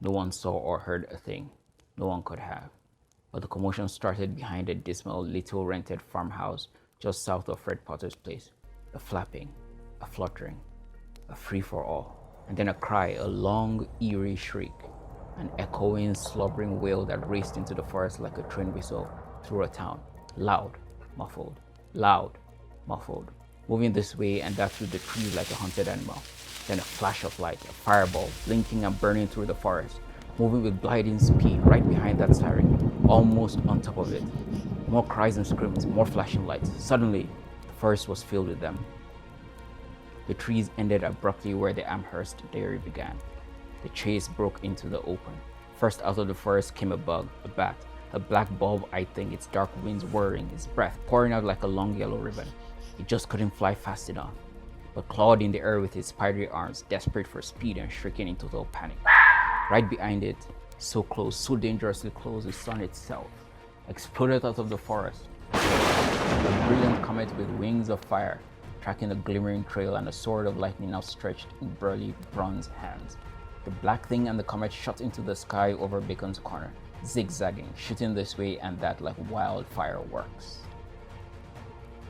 No one saw or heard a thing. No one could have. But the commotion started behind a dismal little rented farmhouse just south of Fred Potter's place. A flapping, a fluttering, a free-for-all, and then a cry, a long, eerie shriek, an echoing, slobbering wail that raced into the forest like a train whistle through a town. Loud, muffled, loud, muffled, moving this way and that through the trees like a hunted animal. Then a flash of light, a fireball, blinking and burning through the forest, moving with blinding speed right behind that siren, almost on top of it. More cries and screams, more flashing lights. Suddenly, the forest was filled with them. The trees ended abruptly where the Amherst dairy began. The chase broke into the open. First out of the forest came a bug, a bat, a black bulb-eyed thing, its dark wings whirring, its breath pouring out like a long yellow ribbon. It just couldn't fly fast enough, but clawed in the air with its spidery arms, desperate for speed and shrieking in total panic. Right behind it, so close, so dangerously close, the sun itself exploded out of the forest. A brilliant comet with wings of fire, tracking a glimmering trail and a sword of lightning outstretched in burly bronze hands. The black thing and the comet shot into the sky over Bacon's corner, zigzagging, shooting this way and that like wild fireworks.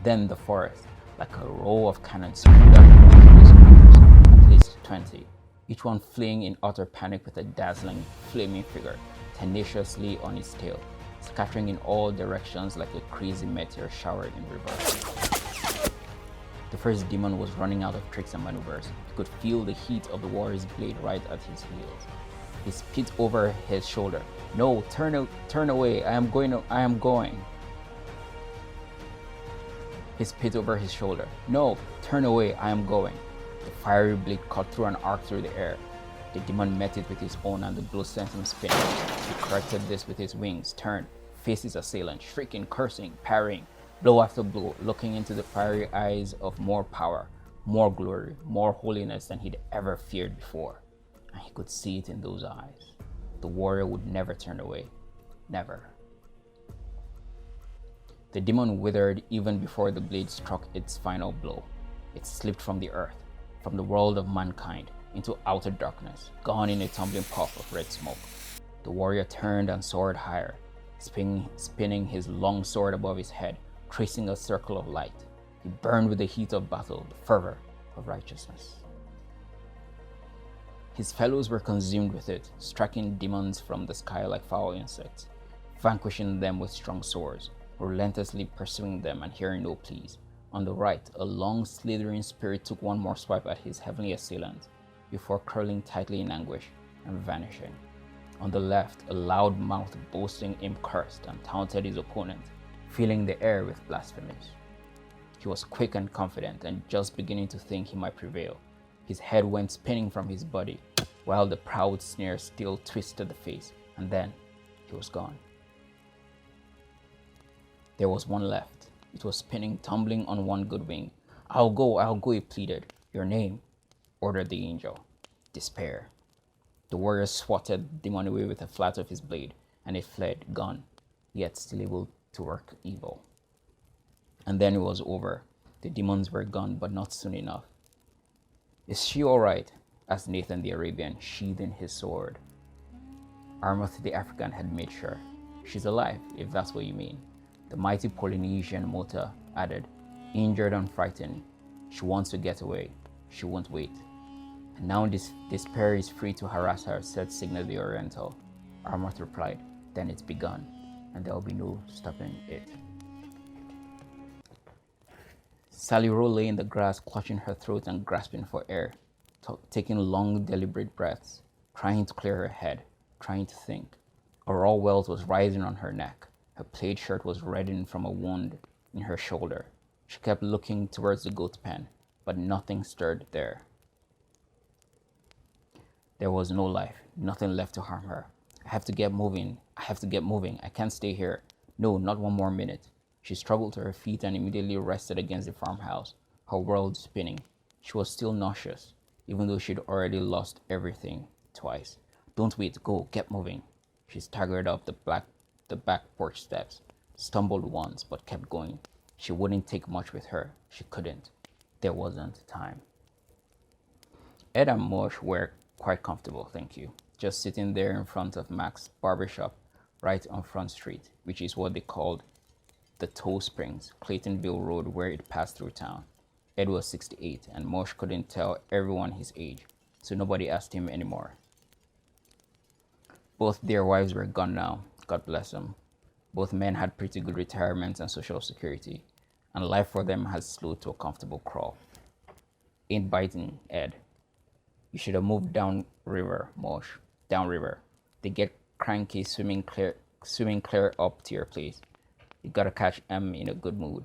Then the forest, like a row of cannons, spewed out at least 20, each one fleeing in utter panic with a dazzling, flaming figure tenaciously on its tail, scattering in all directions like a crazy meteor shower in reverse. The first demon was running out of tricks and maneuvers. He could feel the heat of the warrior's blade right at his heels. He spit over his shoulder. "No, turn away, I am going. He spit over his shoulder. "No, turn away, I am going." The fiery blade cut through an arc through the air. The demon met it with his own and the blow sent him spinning. He corrected this with his wings, turned, faced his assailant, shrieking, cursing, parrying, blow after blow, looking into the fiery eyes of more power, more glory, more holiness than he'd ever feared before. And he could see it in those eyes. The warrior would never turn away. Never. The demon withered even before the blade struck its final blow. It slipped from the earth, from the world of mankind, into outer darkness, gone in a tumbling puff of red smoke. The warrior turned and soared higher, spinning his long sword above his head, tracing a circle of light. He burned with the heat of battle, the fervor of righteousness. His fellows were consumed with it, striking demons from the sky like foul insects, vanquishing them with strong swords, relentlessly pursuing them and hearing no pleas. On the right, a long, slithering spirit took one more swipe at his heavenly assailant, before curling tightly in anguish and vanishing. On the left, a loud-mouthed, boasting imp cursed and taunted his opponent, filling the air with blasphemies. He was quick and confident and just beginning to think he might prevail. His head went spinning from his body, while the proud sneer still twisted the face, and then he was gone. There was one left. It was spinning, tumbling on one good wing. I'll go, it pleaded. "Your name," ordered the angel. "Despair." The warrior swatted the demon away with a flat of his blade, and it fled, gone, yet still able to work evil. And then it was over. The demons were gone, but not soon enough. "Is she all right?" asked Nathan the Arabian, sheathing his sword. Armoth the African had made sure. "She's alive, if that's what you mean," the mighty Polynesian Mota added, injured and frightened. "She wants to get away. She won't wait." "And now despair is free to harass her," said Signa the Oriental. Armoth replied, "Then it's begun, and there will be no stopping it." Sally Rowe lay in the grass, clutching her throat and grasping for air, taking long, deliberate breaths, trying to clear her head, trying to think. A raw welt was rising on her neck. Her plaid shirt was reddened from a wound in her shoulder. She kept looking towards the goat pen, but nothing stirred there. There was no life, nothing left to harm her. I have to get moving. I can't stay here. No, not one more minute." She struggled to her feet and immediately rested against the farmhouse, her world spinning. She was still nauseous, even though she'd already lost everything twice. "Don't wait, go, get moving." She staggered up the back porch steps, stumbled once, but kept going. She wouldn't take much with her. She couldn't. There wasn't time. Ed and Mosh were quite comfortable, thank you. just sitting there in front of Mac's barbershop right on Front Street, which is what they called the Toll Springs, Claytonville Road, where it passed through town. Ed was 68, and Mosh couldn't tell everyone his age, so nobody asked him anymore. Both their wives were gone now, God bless them. Both men had pretty good retirements and social security, and life for them had slowed to a comfortable crawl. Ain't biting, Ed. You should have moved down river, Mosh. Down river. They get cranky swimming clear up to your place. You gotta catch M in a good mood.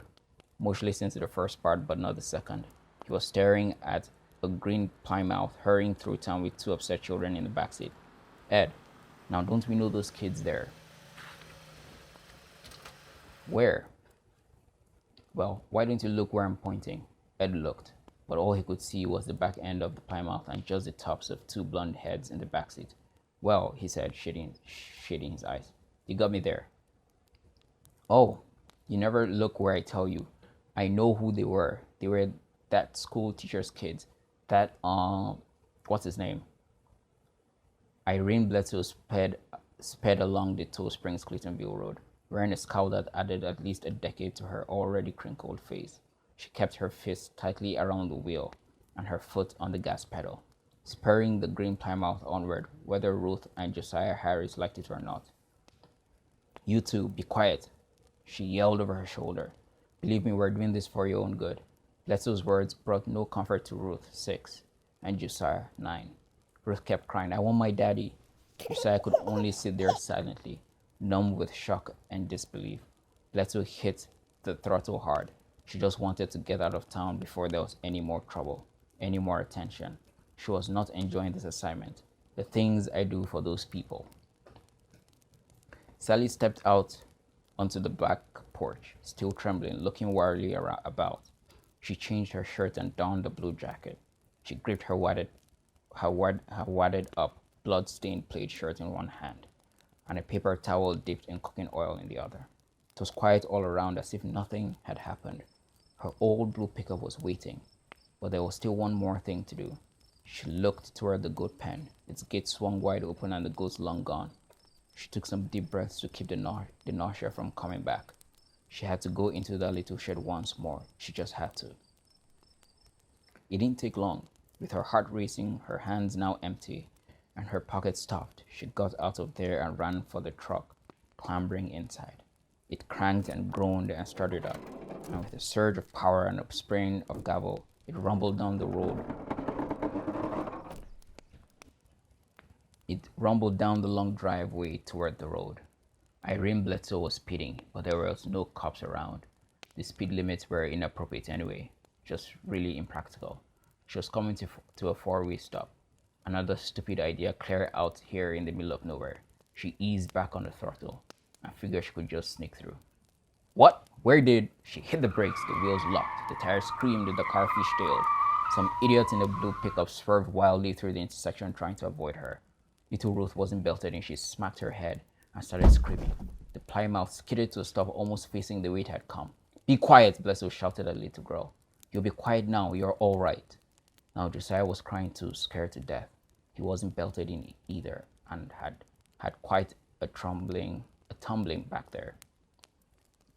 Mosh listened to the first part, but not the second. He was staring at a green Plymouth hurrying through town with two upset children in the backseat. Ed, now don't we know those kids there? Where? Well, why don't you look where I'm pointing? Ed looked, but all he could see was the back end of the Plymouth and just the tops of two blonde heads in the backseat. Well, he said, shading his eyes. You got me there. Oh, you never look where I tell you. I know who they were. They were that school teacher's kids. That, what's his name? Irene Bledsoe sped along the Toll Springs Claytonville Road, wearing a scowl that added at least a decade to her already crinkled face. She kept her fist tightly around the wheel and her foot on the gas pedal, spurring the green Plymouth onward, whether Ruth and Josiah Harris liked it or not. You two, be quiet, she yelled over her shoulder. Believe me, we're doing this for your own good. Bledsoe's words brought no comfort to Ruth, 6, and Josiah, 9. Ruth kept crying, I want my daddy. Josiah could only sit there silently, numb with shock and disbelief. Bledsoe hit the throttle hard. She just wanted to get out of town before there was any more trouble, any more attention. She was not enjoying this assignment. The things I do for those people. Sally stepped out onto the back porch, still trembling, looking wildly about. She changed her shirt and donned a blue jacket. She gripped her wadded up, blood-stained plaid shirt in one hand, and a paper towel dipped in cooking oil in the other. It was quiet all around, as if nothing had happened. Her old blue pickup was waiting, but there was still one more thing to do. She looked toward the goat pen. Its gate swung wide open and the goats long gone. She took some deep breaths to keep the nausea from coming back. She had to go into that little shed once more. She just had to. It didn't take long. With her heart racing, her hands now empty, and her pockets stuffed, she got out of there and ran for the truck, clambering inside. It cranked and groaned and started up, and with a surge of power and a spring of gavel, it rumbled down the road. It rumbled down the long driveway toward the road. Irene Bledsoe was speeding, but there was no cops around. The speed limits were inappropriate anyway, just really impractical. She was coming to a four-way stop. Another stupid idea clear out here in the middle of nowhere. She eased back on the throttle and figured she could just sneak through. What? Where did? She hit the brakes, the wheels locked, the tires screamed, the car fishtailed. Some idiot in a blue pickup swerved wildly through the intersection trying to avoid her. Little Ruth wasn't belted in. She smacked her head and started screaming. The Plymouth skidded to a stop almost facing the way it had come. Be quiet, Bledsoe shouted at the little girl. You'll be quiet now, you're all right. Now Josiah was crying too, scared to death. He wasn't belted in either and had quite a tumbling back there.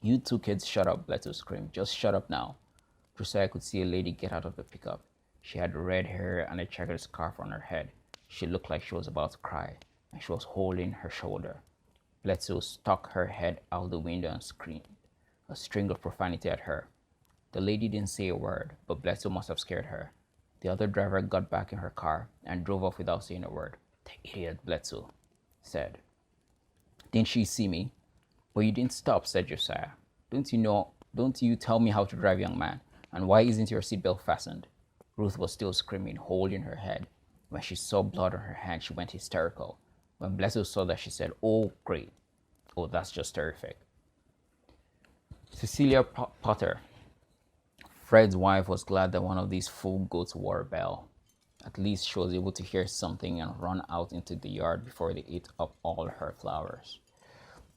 You two kids shut up, Bledsoe screamed. Just shut up now. Josiah could see a lady get out of the pickup. She had red hair and a checkered scarf on her head. She looked like she was about to cry, and she was holding her shoulder. Bledsoe stuck her head out the window and screamed, a string of profanity at her. The lady didn't say a word, but Bledsoe must have scared her. The other driver got back in her car and drove off without saying a word. The idiot, Bledsoe said. Didn't she see me? But you didn't stop, said Josiah. Don't you tell me how to drive, young man? And why isn't your seatbelt fastened? Ruth was still screaming, holding her head. When she saw blood on her hand, she went hysterical. When Bledsoe saw that, she said, oh, great. Oh, that's just terrific. Cecilia Potter, Fred's wife, was glad that one of these fool goats wore a bell. At least she was able to hear something and run out into the yard before they ate up all her flowers.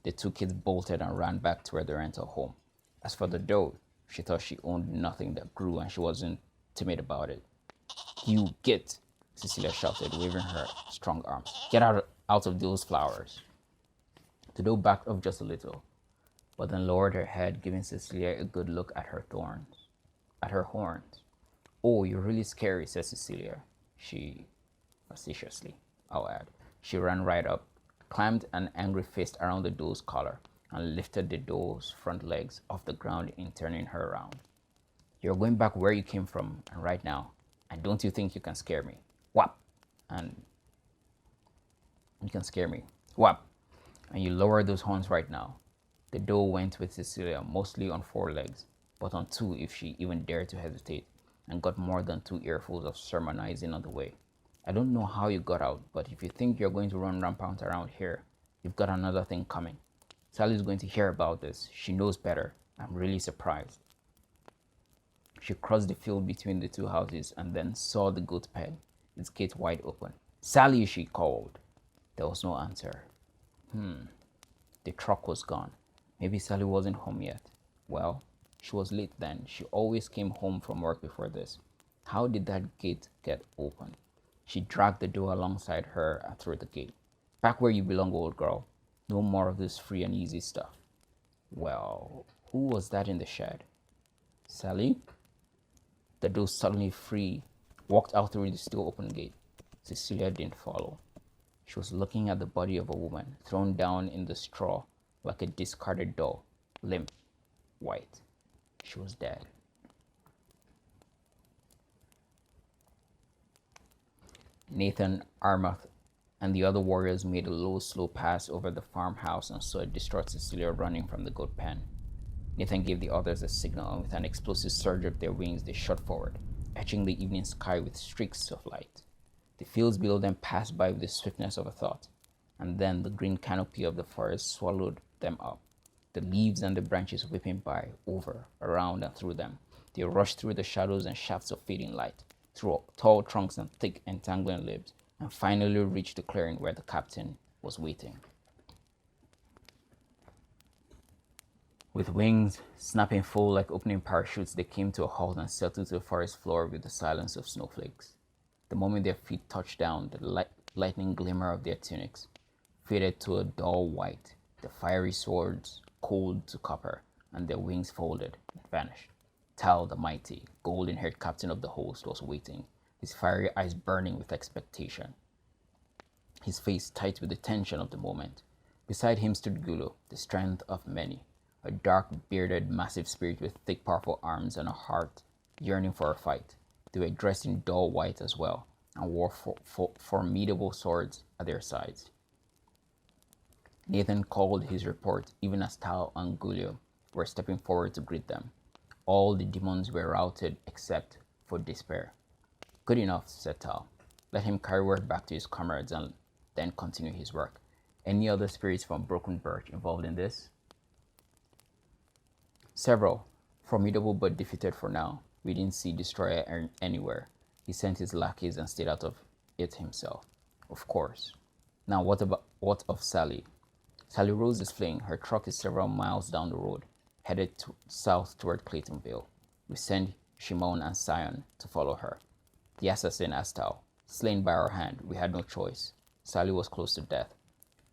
The two kids bolted and ran back to their rental home. As for the doe, she thought she owned nothing that grew and she wasn't timid about it. You get, Cecilia shouted, waving her strong arms. Get out of those flowers. Todo backed off just a little, but then lowered her head, giving Cecilia a good look at her horns. Oh, you're really scary, said Cecilia. She, facetiously, I'll add. She ran right up, climbed an angry fist around the doe's collar, and lifted the doe's front legs off the ground in turning her around. You're going back where you came from, and right now, and don't you think you can scare me? Whap! And you can scare me. Whap! And you lower those horns right now. The doe went with Cecilia, mostly on 4 legs, but on 2 if she even dared to hesitate, and got more than 2 earfuls of sermonizing on the way. I don't know how you got out, but if you think you're going to run rampant around here, you've got another thing coming. Sally's going to hear about this. She knows better. I'm really surprised. She crossed the field between the 2 houses and then saw the goat pen, its gate wide open. Sally, she called. There was no answer. The truck was gone. Maybe Sally wasn't home yet. Well, she was late then. She always came home from work before this. How did that gate get open? She dragged the door alongside her and through the gate. Back where you belong, old girl. No more of this free and easy stuff. Well, who was that in the shed? Sally? The door suddenly free, walked out through the still open gate. Cecilia didn't follow. She was looking at the body of a woman thrown down in the straw like a discarded doll, limp, white. She was dead. Nathan, Armath, and the other warriors made a low, slow pass over the farmhouse and saw a distraught Cecilia running from the goat pen. Nathan gave the others a signal, and with an explosive surge of their wings, they shot forward, etching the evening sky with streaks of light. The fields below them passed by with the swiftness of a thought, and then the green canopy of the forest swallowed them up. The leaves and the branches whipping by, over, around, and through them. They rushed through the shadows and shafts of fading light, through tall trunks and thick, entangling limbs, and finally reached the clearing where the captain was waiting. With wings snapping full like opening parachutes, they came to a halt and settled to the forest floor with the silence of snowflakes. The moment their feet touched down, the lightning glimmer of their tunics faded to a dull white, the fiery swords cold to copper, and their wings folded and vanished. Tal, the mighty, golden-haired captain of the host, was waiting, his fiery eyes burning with expectation, his face tight with the tension of the moment. Beside him stood Guillo, the strength of many, a dark, bearded, massive spirit with thick, powerful arms and a heart yearning for a fight. They were dressed in dull white as well, and wore formidable swords at their sides. Nathan called his report even as Tal and Guillo were stepping forward to greet them. All the demons were routed except for despair. Good enough, said Tal. Let him carry word back to his comrades and then continue his work. Any other spirits from Broken Birch involved in this? Several, formidable but defeated for now. We didn't see Destroyer anywhere. He sent his lackeys and stayed out of it himself. Of course. Now what of Sally? Sally Rose is fleeing. Her truck is several miles down the road, headed south toward Claytonville. We send Shimon and Sion to follow her. The assassin asked Tal. Slain by our hand, we had no choice. Sally was close to death.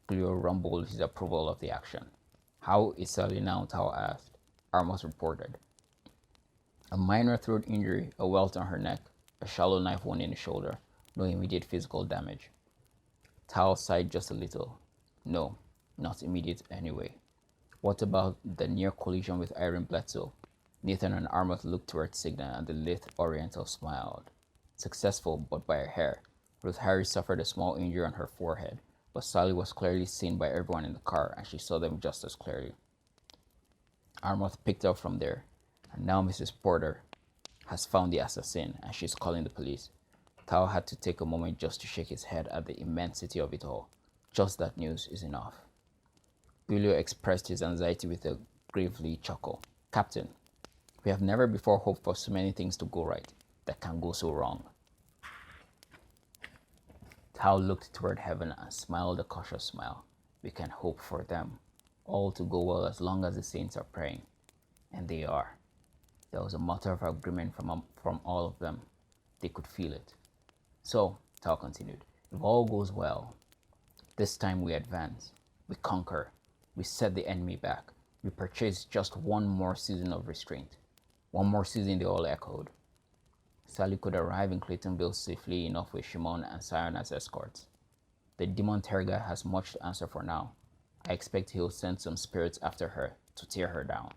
Guillo rumbled his approval of the action. How is Sally now? Tal asked. Armos reported. A minor throat injury, a welt on her neck, a shallow knife wound in the shoulder, no immediate physical damage. Tal sighed just a little. No, not immediate anyway. What about the near collision with Irene Bledsoe? Nathan and Armut looked toward Signa, and the lithe Oriental smiled. Successful, but by a hair. Ruth Harris suffered a small injury on her forehead, but Sally was clearly seen by everyone in the car, and she saw them just as clearly. Armut picked up from there, and now Mrs. Porter has found the assassin, and she's calling the police. Tao had to take a moment just to shake his head at the immensity of it all. Just that news is enough. Guillo expressed his anxiety with a gravely chuckle. Captain, we have never before hoped for so many things to go right that can go so wrong. Tao looked toward heaven and smiled a cautious smile. We can hope for them all to go well as long as the saints are praying. And they are. There was a mutter of agreement from all of them. They could feel it. So, Tal continued. If all goes well, this time we advance, we conquer, we set the enemy back, we purchase just one more season of restraint. One more season, they all echoed. Sally could arrive in Claytonville safely enough with Shimon and Sion as escorts. The demon Terga has much to answer for now. I expect he'll send some spirits after her to tear her down.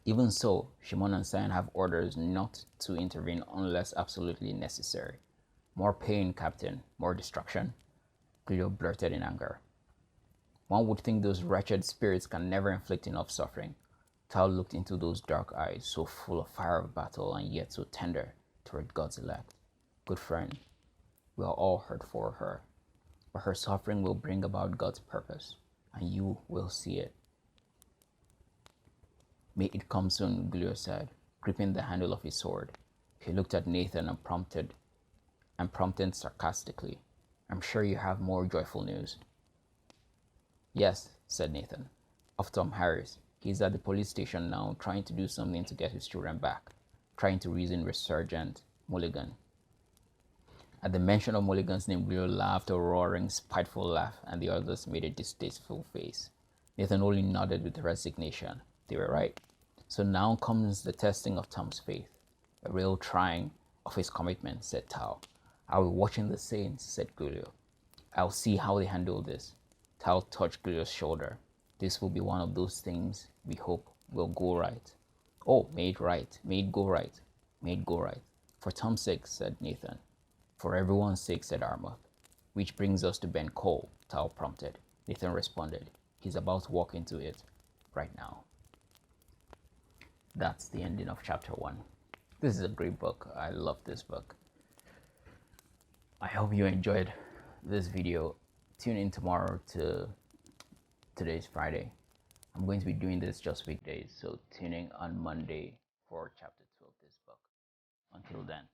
Even so, Shimon and Sion have orders not to intervene unless absolutely necessary. More pain, Captain, more destruction, Guillo blurted in anger. One would think those wretched spirits can never inflict enough suffering. Tal looked into those dark eyes, so full of fire of battle and yet so tender toward God's elect. Good friend, we are all hurt for her, but her suffering will bring about God's purpose, and you will see it. May it come soon, Guillo said, gripping the handle of his sword. He looked at Nathan and prompted sarcastically, I'm sure you have more joyful news. Yes, said Nathan. Of Tom Harris. He's at the police station now, trying to do something to get his children back, trying to reason with Sergeant Mulligan. At the mention of Mulligan's name, Guillo laughed a roaring, spiteful laugh, and the others made a distasteful face. Nathan only nodded with resignation. They were right. So now comes the testing of Tom's faith, a real trying of his commitment, said Tal. I'll be watching the Saints, said Guillo. I'll see how they handle this. Tal touched Guillo's shoulder. This will be one of those things we hope will go right. Oh, may it right, may it go right, may it go right. For Tom's sake, said Nathan. For everyone's sake, said Armoth. Which brings us to Ben Cole, Tal prompted. Nathan responded. He's about to walk into it right now. That's the ending of chapter 1. This is a great book. I love this book. I hope you enjoyed this video. Tune in tomorrow to today's Friday. I'm going to be doing this just weekdays, so tune in on Monday for chapter 2 of this book. Until then.